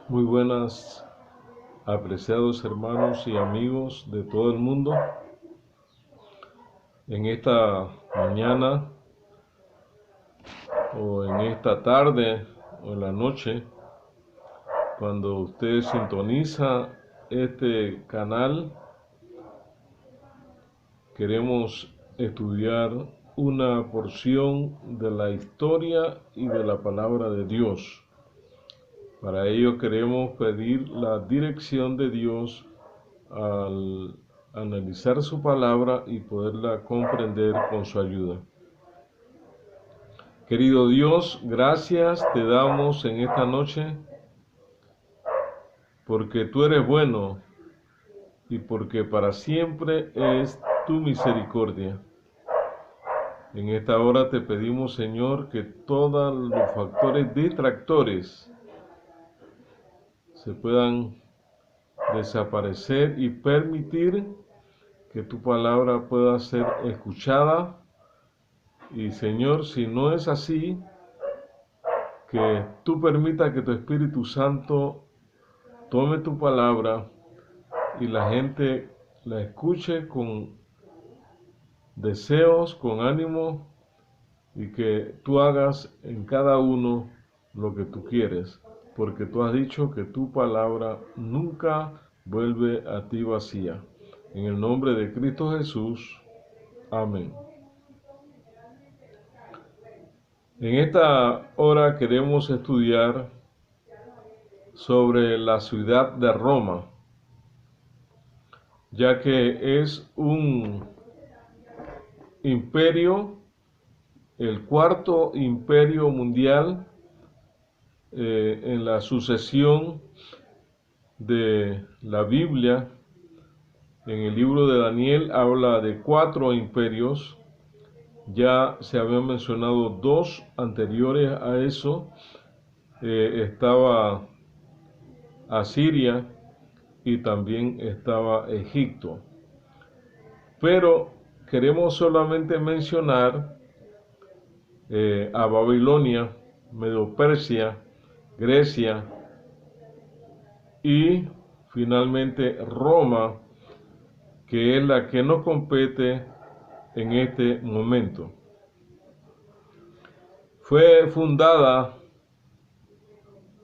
Muy buenas, apreciados hermanos y amigos de todo el mundo. En esta mañana o en esta tarde o en la noche, cuando usted sintoniza este canal, queremos estudiar una porción de la historia y de la palabra de Dios. Para ello queremos pedir la dirección de Dios al analizar su palabra y poderla comprender con su ayuda. Querido Dios, gracias te damos en esta noche porque tú eres bueno y porque para siempre es tu misericordia. En esta hora te pedimos, Señor, que todos los factores distractores se puedan desaparecer y permitir que tu palabra pueda ser escuchada. Y Señor, si no es así, que tú permitas que tu Espíritu Santo tome tu palabra y la gente la escuche con deseos, con ánimo, y que tú hagas en cada uno lo que tú quieres, porque tú has dicho que tu palabra nunca vuelve a ti vacía. En el nombre de Cristo Jesús. Amén. En esta hora queremos estudiar sobre la ciudad de Roma, ya que es un imperio, el cuarto imperio mundial en la sucesión de la Biblia. En el libro de Daniel habla de 4 imperios. Ya se habían mencionado 2 anteriores a eso. Estaba Asiria y también estaba Egipto. Pero queremos solamente mencionar a Babilonia, Medo-Persia, Grecia y finalmente Roma, que es la que nos compete en este momento. Fue fundada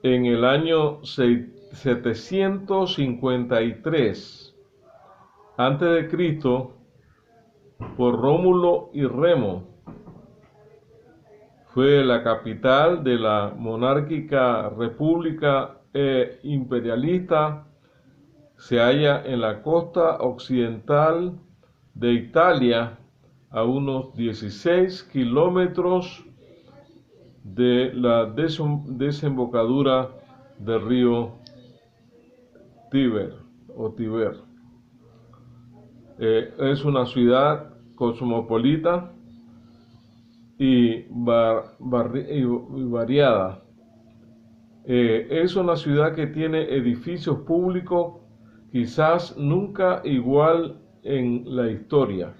en el año 753 antes de Cristo por Rómulo y Remo. Fue la capital de la monárquica república imperialista. Se halla en la costa occidental de Italia, a unos 16 kilómetros de la desembocadura del río Tíber o Tíber. Es una ciudad cosmopolita y variada. Es una ciudad que tiene edificios públicos quizás nunca igual en la historia.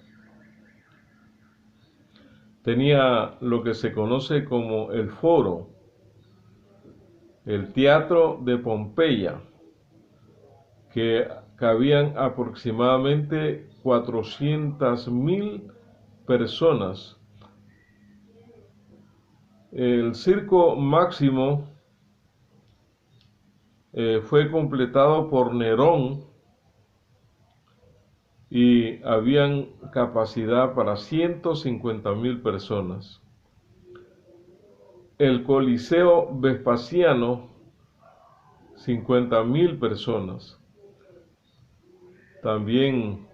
Tenía lo que se conoce como el Foro, el Teatro de Pompeya, que cabían aproximadamente 400.000 personas. El Circo Máximo fue completado por Nerón y habían capacidad para 150.000 personas. El Coliseo Vespasiano, 50.000 personas. También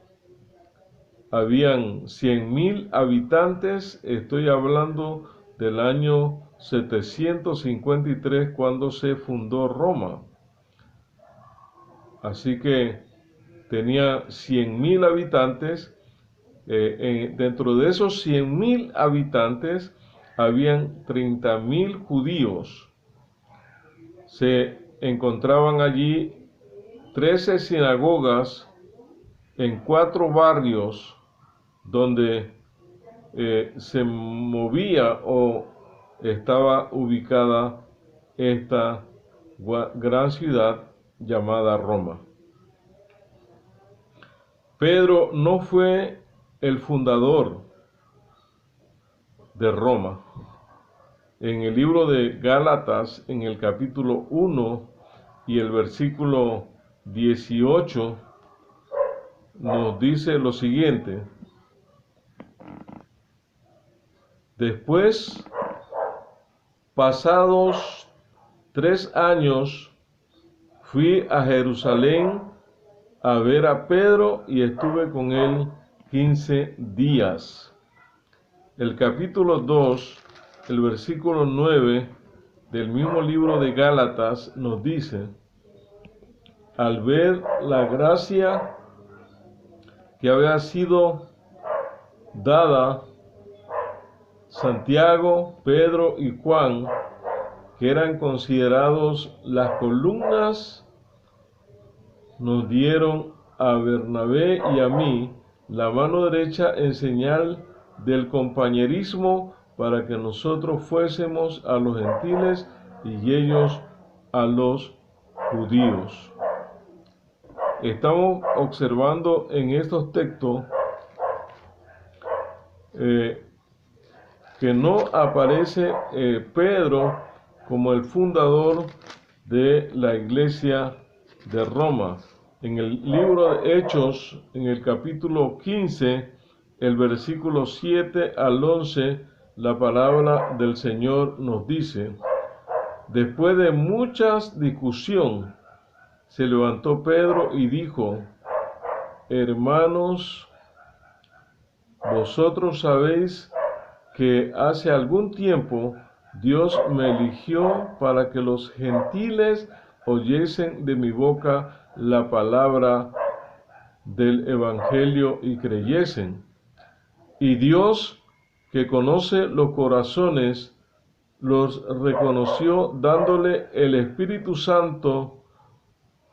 habían 100.000 habitantes. Estoy hablando del año 753 cuando se fundó Roma. Así que tenía 100.000 habitantes. Dentro de esos 100.000 habitantes habían 30.000 judíos. Se encontraban allí 13 sinagogas en 4 barrios donde se movía o estaba ubicada esta gran ciudad llamada Roma. Pedro no fue el fundador de Roma. En el libro de Gálatas, en el capítulo 1 y el versículo 18, nos dice lo siguiente: después, pasados 3 años, fui a Jerusalén a ver a Pedro y estuve con él 15 días. El capítulo 2, el versículo 9 del mismo libro de Gálatas nos dice: al ver la gracia que había sido dada, Santiago, Pedro y Juan, que eran considerados las columnas, nos dieron a Bernabé y a mí la mano derecha en señal del compañerismo para que nosotros fuésemos a los gentiles y ellos a los judíos. Estamos observando en estos textos que no aparece Pedro como el fundador de la iglesia de Roma. En el libro de Hechos, en el capítulo 15, el versículo 7 al 11, la palabra del Señor nos dice: después de muchas discusión, se levantó Pedro y dijo: hermanos, vosotros sabéis que hace algún tiempo Dios me eligió para que los gentiles oyesen de mi boca la palabra del evangelio y creyesen. Y Dios, que conoce los corazones, los reconoció dándole el Espíritu Santo,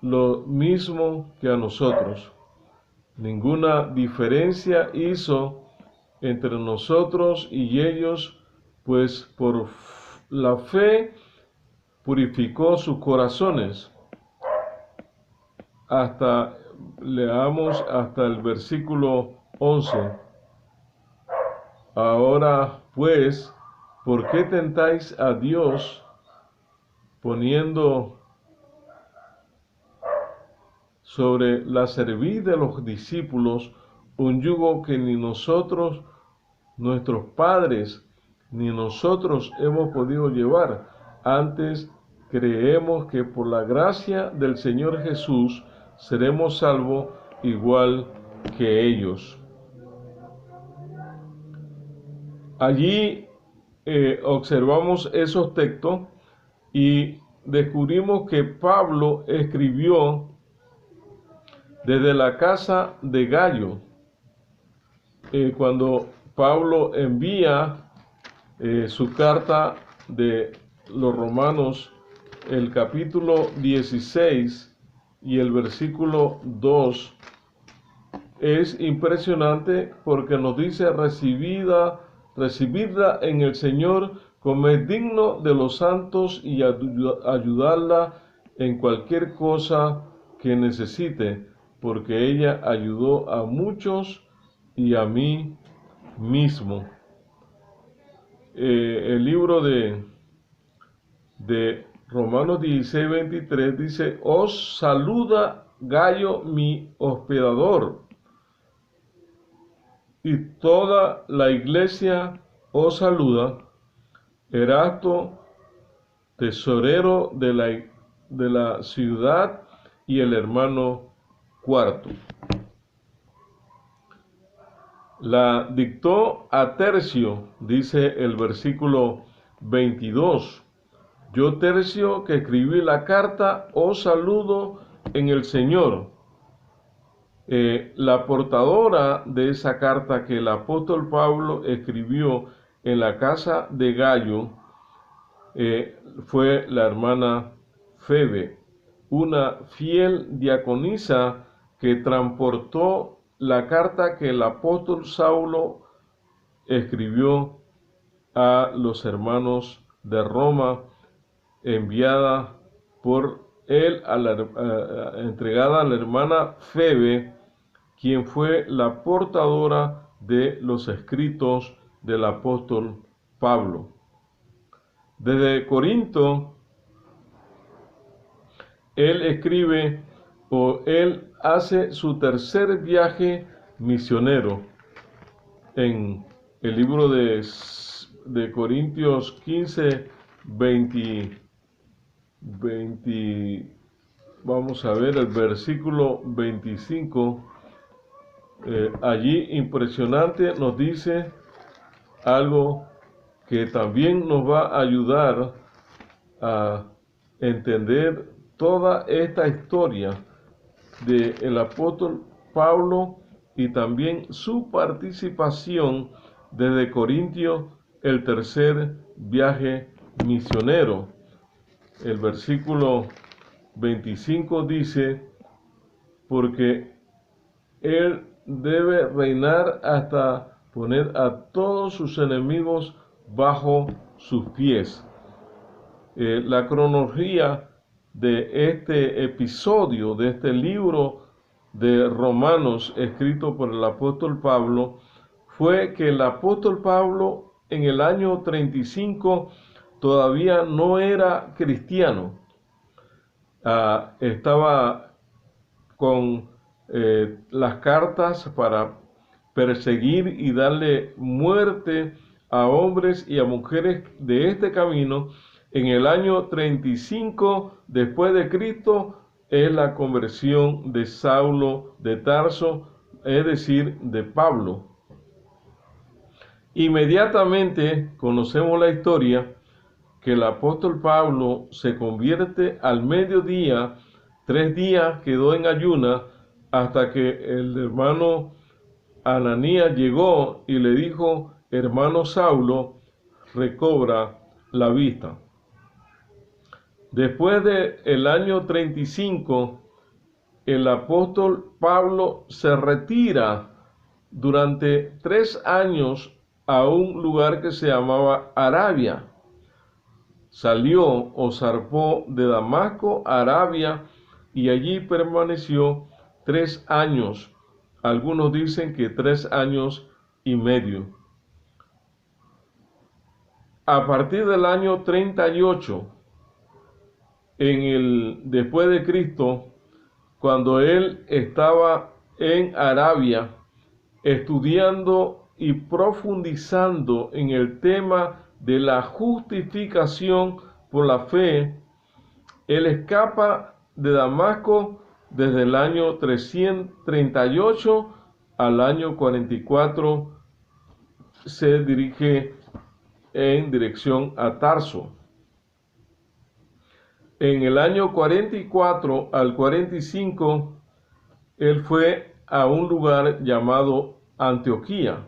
lo mismo que a nosotros. Ninguna diferencia hizo entre nosotros y ellos, pues por la fe purificó sus corazones. Leamos hasta el versículo 11. Ahora pues, ¿por qué tentáis a Dios poniendo sobre la cerviz de los discípulos un yugo que ni nosotros, nuestros padres, ni nosotros hemos podido llevar? Antes creemos que por la gracia del Señor Jesús seremos salvos igual que ellos. Allí observamos esos textos y descubrimos que Pablo escribió desde la casa de Gayo. Cuando Pablo envía su carta de los Romanos, el capítulo 16 y el versículo 2, es impresionante porque nos dice: recibidla en el Señor como es digno de los santos y ayudarla en cualquier cosa que necesite, porque ella ayudó a muchos y a mí mismo. El libro de Romanos 16, 23 dice: os saluda Gayo, mi hospedador, y toda la iglesia os saluda. Erasto, tesorero de la ciudad, y el hermano Cuarto. La dictó a Tercio, dice el versículo 22. Yo, Tercio, que escribí la carta, os saludo en el Señor. La portadora de esa carta que el apóstol Pablo escribió en la casa de Gayo fue la hermana Febe, una fiel diaconisa que transportó la carta que el apóstol Saulo escribió a los hermanos de Roma, enviada por él entregada a la hermana Febe, quien fue la portadora de los escritos del apóstol Pablo. Desde Corinto, él escribe o él hace su tercer viaje misionero en el libro de Corintios 15, 20, vamos a ver el versículo 25. Allí impresionante nos dice algo que también nos va a ayudar a entender toda esta historia del apóstol Pablo y también su participación desde Corintio, el tercer viaje misionero. El versículo 25 dice, porque él debe reinar hasta poner a todos sus enemigos bajo sus pies. La cronología de este episodio, de este libro de Romanos escrito por el apóstol Pablo, fue que el apóstol Pablo en el año 35 todavía no era cristiano. Estaba con las cartas para perseguir y darle muerte a hombres y a mujeres de este camino. En el año 35 después de Cristo es la conversión de Saulo de Tarso, es decir, de Pablo. Inmediatamente conocemos la historia que el apóstol Pablo se convierte al mediodía, 3 días quedó en ayuna hasta que el hermano Ananías llegó y le dijo, hermano Saulo, recobra la vista. Después del año 35, el apóstol Pablo se retira durante 3 años a un lugar que se llamaba Arabia. Salió o zarpó de Damasco a Arabia y allí permaneció 3 años. Algunos dicen que 3 años y medio. A partir del año 38, después de Cristo, cuando él estaba en Arabia estudiando y profundizando en el tema de la justificación por la fe, él escapa de Damasco desde el año 338 al año 44, se dirige en dirección a Tarso. En el año 44 al 45, él fue a un lugar llamado Antioquía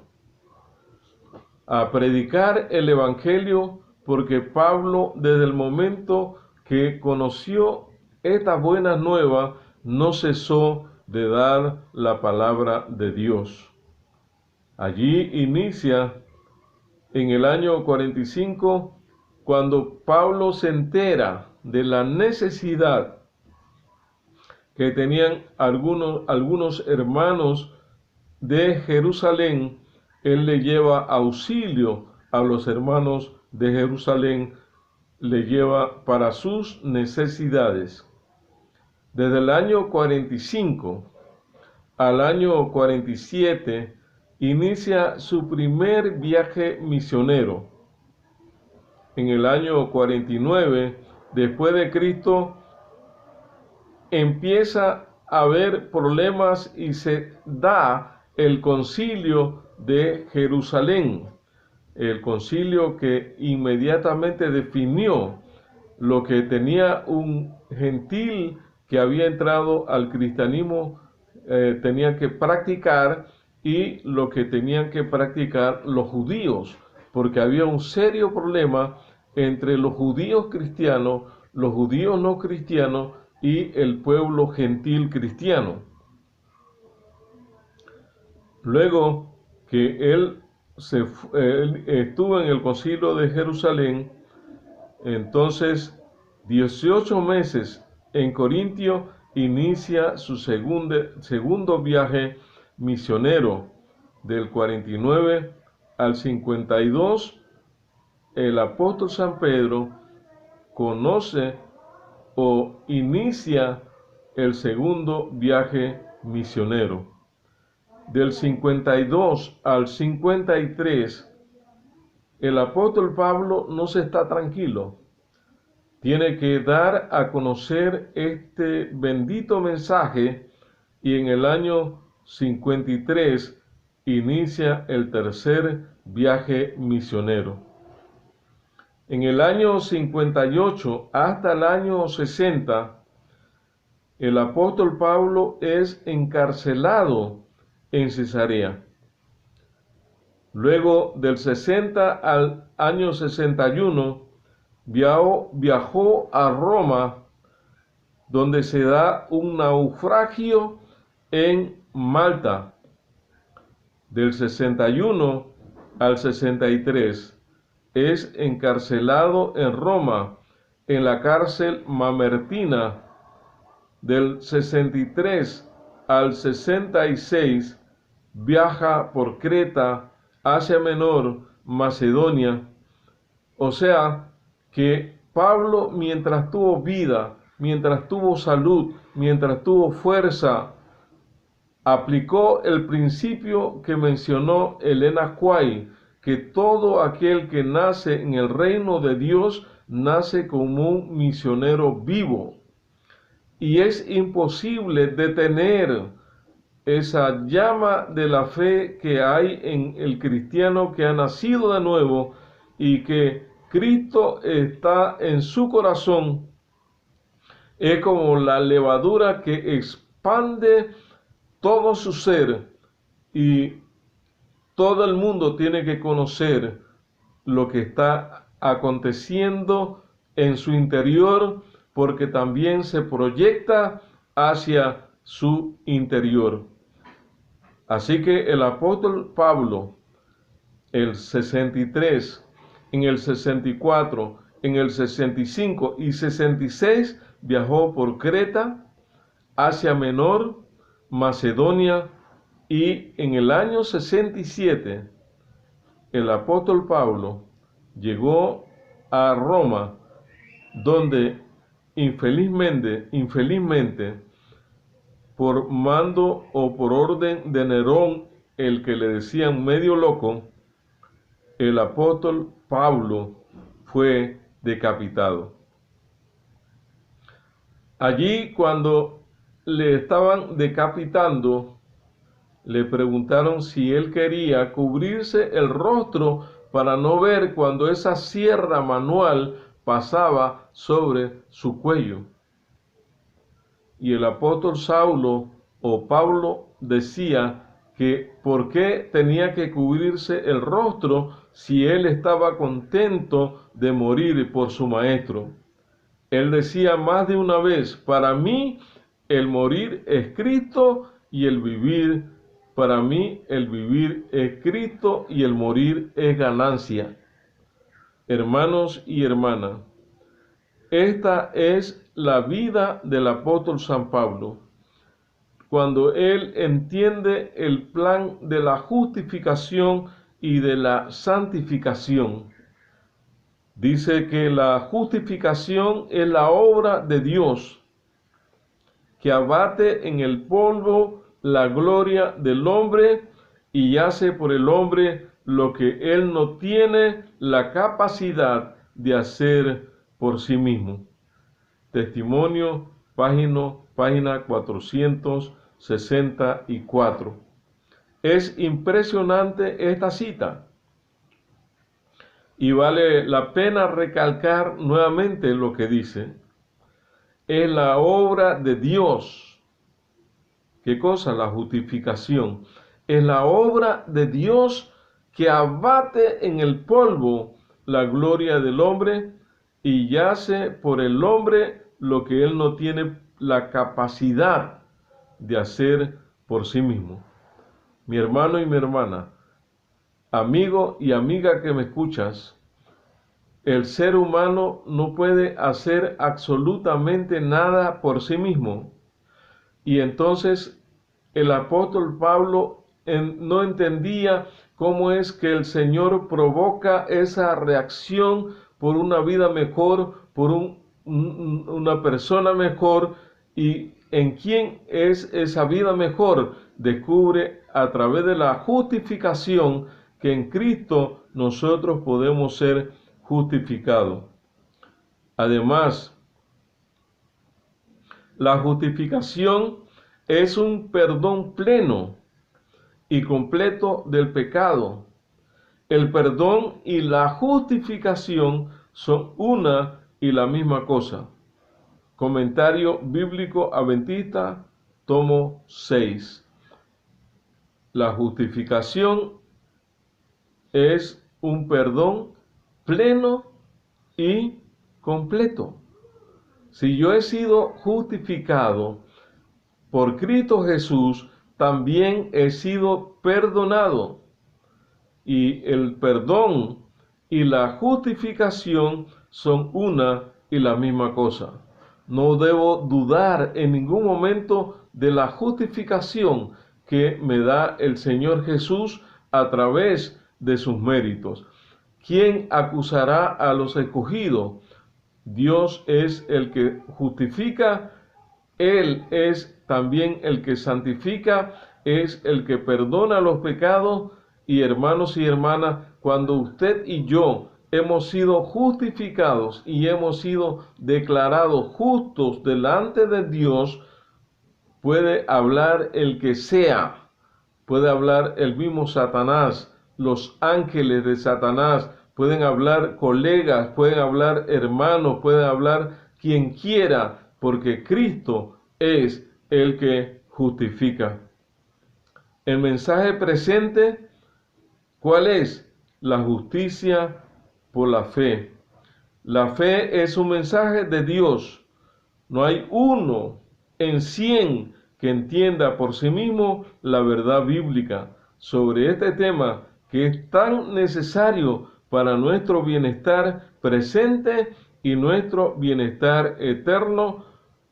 a predicar el evangelio, porque Pablo, desde el momento que conoció esta buena nueva, no cesó de dar la palabra de Dios. Allí inicia en el año 45, cuando Pablo se entera de la necesidad que tenían algunos hermanos de Jerusalén. Él le lleva auxilio a los hermanos de Jerusalén, le lleva para sus necesidades. Desde el año 45 al año 47 inicia su primer viaje misionero. En el año 49 después de Cristo empieza a haber problemas y se da el concilio de Jerusalén, el concilio que inmediatamente definió lo que tenía un gentil que había entrado al cristianismo tenía que practicar y lo que tenían que practicar los judíos, porque había un serio problema entre los judíos cristianos, los judíos no cristianos y el pueblo gentil cristiano. Luego que él estuvo en el concilio de Jerusalén, entonces 18 meses en Corintio, inicia su segundo viaje misionero. Del 49 al 52, el apóstol San Pedro conoce o inicia el segundo viaje misionero. Del 52 al 53, el apóstol Pablo no se está tranquilo. Tiene que dar a conocer este bendito mensaje y en el año 53 inicia el tercer viaje misionero. En el año 58 hasta el año 60, el apóstol Pablo es encarcelado en Cesarea. Luego del 60 al año 61, viajó a Roma, donde se da un naufragio en Malta. Del 61 al 63, es encarcelado en Roma, en la cárcel mamertina. Del 63 al 66, viaja por Creta, Asia Menor, Macedonia. O sea, que Pablo, mientras tuvo vida, mientras tuvo salud, mientras tuvo fuerza, aplicó el principio que mencionó Elena White, que todo aquel que nace en el reino de Dios nace como un misionero vivo. Y es imposible detener esa llama de la fe que hay en el cristiano que ha nacido de nuevo y que Cristo está en su corazón. Es como la levadura que expande todo su ser y todo el mundo tiene que conocer lo que está aconteciendo en su interior, porque también se proyecta hacia su interior. Así que el apóstol Pablo, el 63, en el 64, en el 65 y 66, viajó por Creta, Asia Menor, Macedonia, y en el año 67, el apóstol Pablo llegó a Roma, donde infelizmente, por mando o por orden de Nerón, el que le decían medio loco, el apóstol Pablo fue decapitado. Allí, cuando le estaban decapitando, le preguntaron si él quería cubrirse el rostro para no ver cuando esa sierra manual pasaba sobre su cuello. Y el apóstol Saulo o Pablo decía que por qué tenía que cubrirse el rostro si él estaba contento de morir por su maestro. Él decía más de una vez: para mí el morir es Cristo y el vivir, para mí el vivir es Cristo y el morir es ganancia. Hermanos y hermanas, esta es la vida del apóstol San Pablo. Cuando él entiende el plan de la justificación y de la santificación, dice que la justificación es la obra de Dios, que abate en el polvo la gloria del hombre y hace por el hombre lo que él no tiene la capacidad de hacer por sí mismo. Testimonio, página 464. Es impresionante esta cita y vale la pena recalcar nuevamente lo que dice. Es la obra de Dios. ¿Qué cosa? La justificación. Es la obra de Dios que abate en el polvo la gloria del hombre y hace por el hombre lo que él no tiene la capacidad de hacer por sí mismo. Mi hermano y mi hermana, amigo y amiga que me escuchas, el ser humano no puede hacer absolutamente nada por sí mismo. Y entonces el apóstol Pablo no entendía cómo es que el Señor provoca esa reacción por una vida mejor, por una persona mejor, y en quién es esa vida mejor. Descubre a través de la justificación que en Cristo nosotros podemos ser justificados. Además, la justificación es un perdón pleno y completo del pecado. El perdón y la justificación son una y la misma cosa. Comentario Bíblico Adventista, tomo 6. La justificación es un perdón pleno y completo. Si yo he sido justificado por Cristo Jesús, también he sido perdonado. Y el perdón y la justificación son una y la misma cosa. No debo dudar en ningún momento de la justificación que me da el Señor Jesús a través de sus méritos. ¿Quién acusará a los escogidos? Dios es el que justifica, Él es también el que santifica, es el que perdona los pecados. Y hermanos y hermanas, cuando usted y yo hemos sido justificados y hemos sido declarados justos delante de Dios, puede hablar el que sea, puede hablar el mismo Satanás, los ángeles de Satanás, pueden hablar colegas, pueden hablar hermanos, pueden hablar quien quiera, porque Cristo es el que justifica. El mensaje presente, ¿cuál es? La justicia por la fe. La fe es un mensaje de Dios. No hay uno en 100 que entienda por sí mismo la verdad bíblica sobre este tema que es tan necesario para nuestro bienestar presente y nuestro bienestar eterno.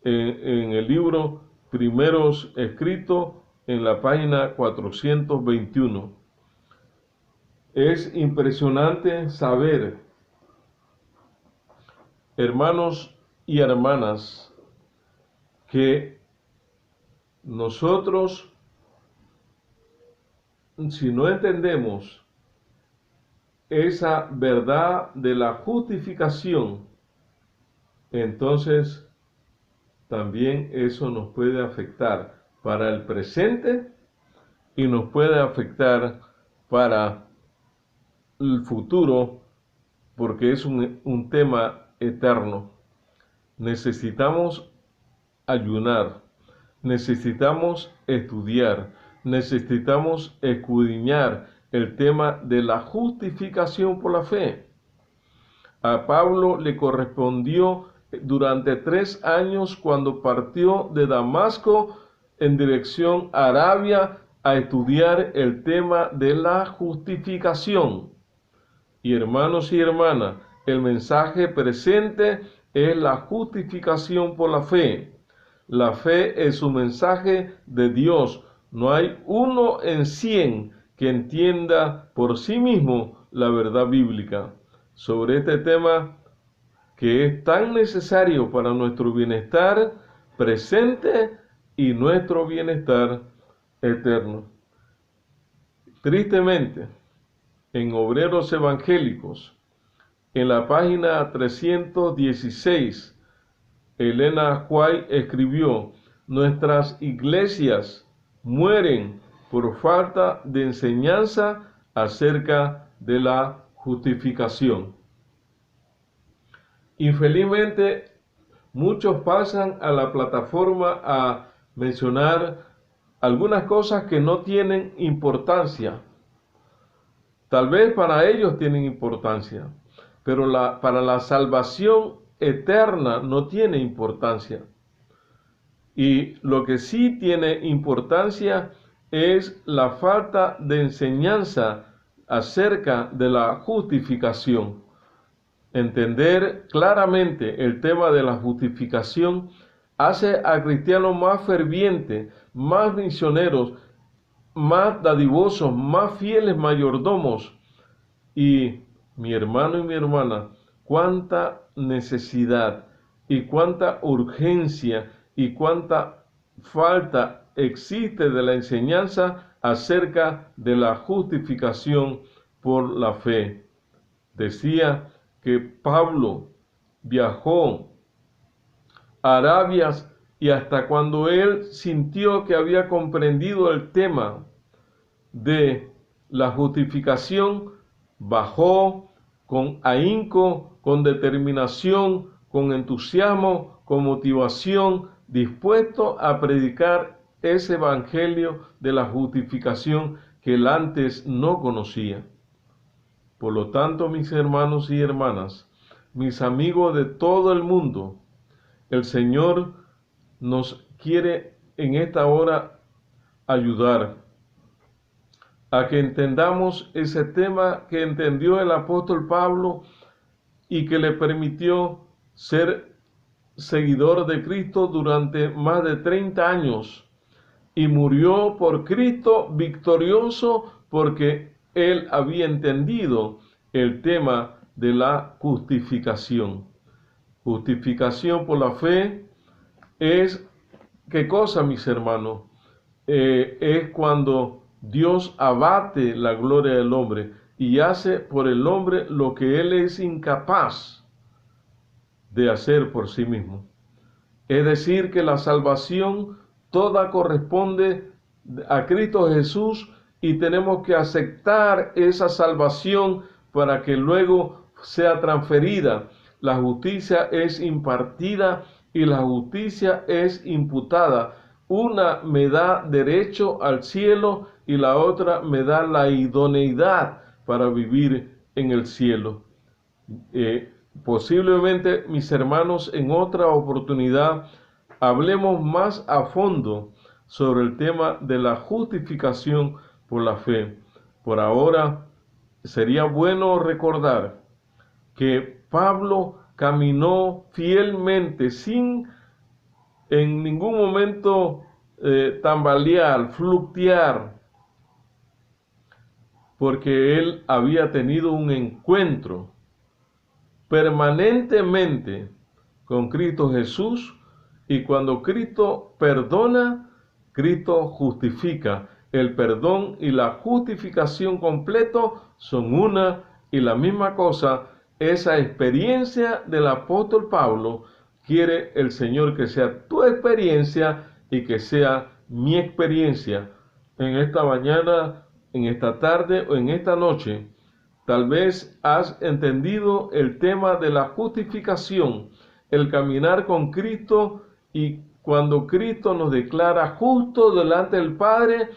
En el libro Primeros Escritos, en la página 421. Es impresionante saber, hermanos y hermanas, que nosotros, si no entendemos esa verdad de la justificación, entonces también eso nos puede afectar para el presente y nos puede afectar para el futuro, porque es un tema eterno. Necesitamos ayunar, necesitamos estudiar, necesitamos escudriñar el tema de la justificación por la fe. A Pablo le correspondió durante 3 años cuando partió de Damasco en dirección a Arabia a estudiar el tema de la justificación. Y hermanos y hermanas, el mensaje presente es la justificación por la fe. La fe es un mensaje de Dios. No hay uno en 100 que entienda por sí mismo la verdad bíblica sobre este tema que es tan necesario para nuestro bienestar presente y nuestro bienestar eterno. Tristemente, en Obreros Evangélicos, en la página 316, Elena White escribió: nuestras iglesias mueren por falta de enseñanza acerca de la justificación. Infelizmente, muchos pasan a la plataforma a mencionar algunas cosas que no tienen importancia. Tal vez para ellos tienen importancia, pero para la salvación eterna no tiene importancia. Y lo que sí tiene importancia es la falta de enseñanza acerca de la justificación. Entender claramente el tema de la justificación hace a cristianos más fervientes, más misioneros, más dadivosos, más fieles mayordomos. Y mi hermano y mi hermana, cuánta necesidad y cuánta urgencia y cuánta falta existe de la enseñanza acerca de la justificación por la fe. Decía que Pablo viajó a Arabia y hasta cuando él sintió que había comprendido el tema de la justificación, bajó con ahínco, con determinación, con entusiasmo, con motivación, dispuesto a predicar ese evangelio de la justificación que él antes no conocía. Por lo tanto, mis hermanos y hermanas, mis amigos de todo el mundo, el Señor nos quiere en esta hora ayudar a que entendamos ese tema que entendió el apóstol Pablo y que le permitió ser seguidor de Cristo durante más de 30 años y murió por Cristo victorioso porque él había entendido el tema de la justificación. Justificación por la fe es, ¿qué cosa, mis hermanos? Es cuando Dios abate la gloria del hombre y hace por el hombre lo que él es incapaz de hacer por sí mismo. Es decir, que la salvación toda corresponde a Cristo Jesús y tenemos que aceptar esa salvación para que luego sea transferida. La justicia es impartida y la justicia es imputada. Una me da derecho al cielo y la otra me da la idoneidad para vivir en el cielo. Posiblemente, mis hermanos, en otra oportunidad hablemos más a fondo sobre el tema de la justificación por la fe. Por ahora, sería bueno recordar que Pablo caminó fielmente sin en ningún momento tambalear, fluctuar, porque él había tenido un encuentro permanentemente con Cristo Jesús, y cuando Cristo perdona, Cristo justifica. El perdón y la justificación completo son una y la misma cosa. Esa experiencia del apóstol Pablo quiere el Señor que sea tu experiencia y que sea mi experiencia en esta mañana, en esta tarde o en esta noche. Tal vez has entendido el tema de la justificación, el caminar con Cristo, y cuando Cristo nos declara justos delante del Padre,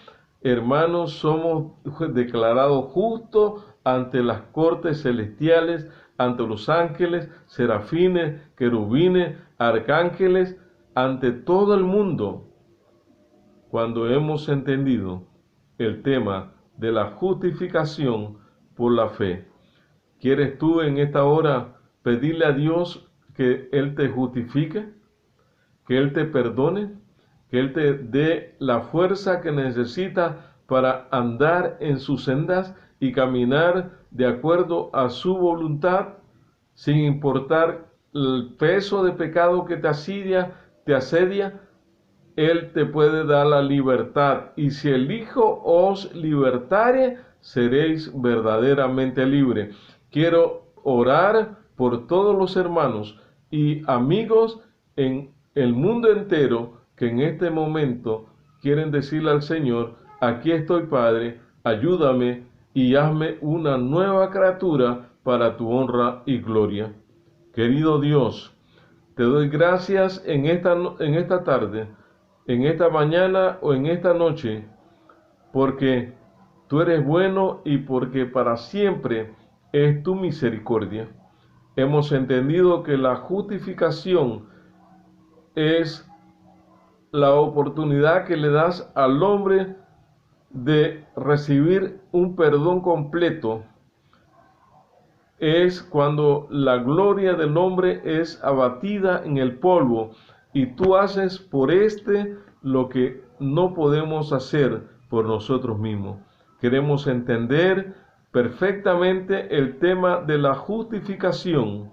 hermanos, somos declarados justos ante las cortes celestiales, ante los ángeles, serafines, querubines, arcángeles, ante todo el mundo, cuando hemos entendido el tema de la justificación por la fe. ¿Quieres tú en esta hora pedirle a Dios que Él te justifique, que Él te perdone, que Él te dé la fuerza que necesitas para andar en sus sendas y caminar de acuerdo a su voluntad, sin importar el peso de pecado que te asedia? Él te puede dar la libertad, y si el Hijo os libertare, seréis verdaderamente libres. Quiero orar por todos los hermanos y amigos en el mundo entero que en este momento quieren decirle al Señor: aquí estoy, Padre, ayúdame y hazme una nueva criatura para tu honra y gloria. Querido Dios, te doy gracias en esta tarde, en esta mañana o en esta noche, porque tú eres bueno y porque para siempre es tu misericordia. Hemos entendido que la justificación es la oportunidad que le das al hombre de recibir un perdón completo. es cuando la gloria del hombre es abatida en el polvo y tú haces por lo que no podemos hacer por nosotros mismos. Queremos entender perfectamente el tema de la justificación,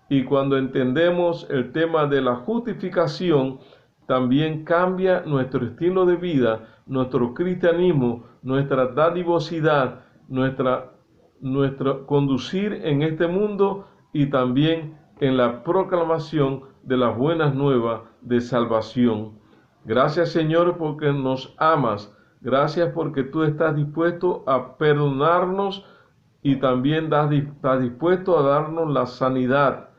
y cuando entendemos el tema de la justificación, también cambia nuestro estilo de vida, nuestro cristianismo, nuestra dadivosidad, nuestro conducir en este mundo y también en la proclamación de las buenas nuevas de salvación. Gracias, Señor, porque nos amas. Gracias porque tú estás dispuesto a perdonarnos y también estás dispuesto a darnos la sanidad.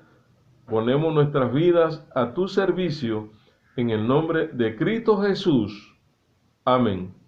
Ponemos nuestras vidas a tu servicio en el nombre de Cristo Jesús. Amén.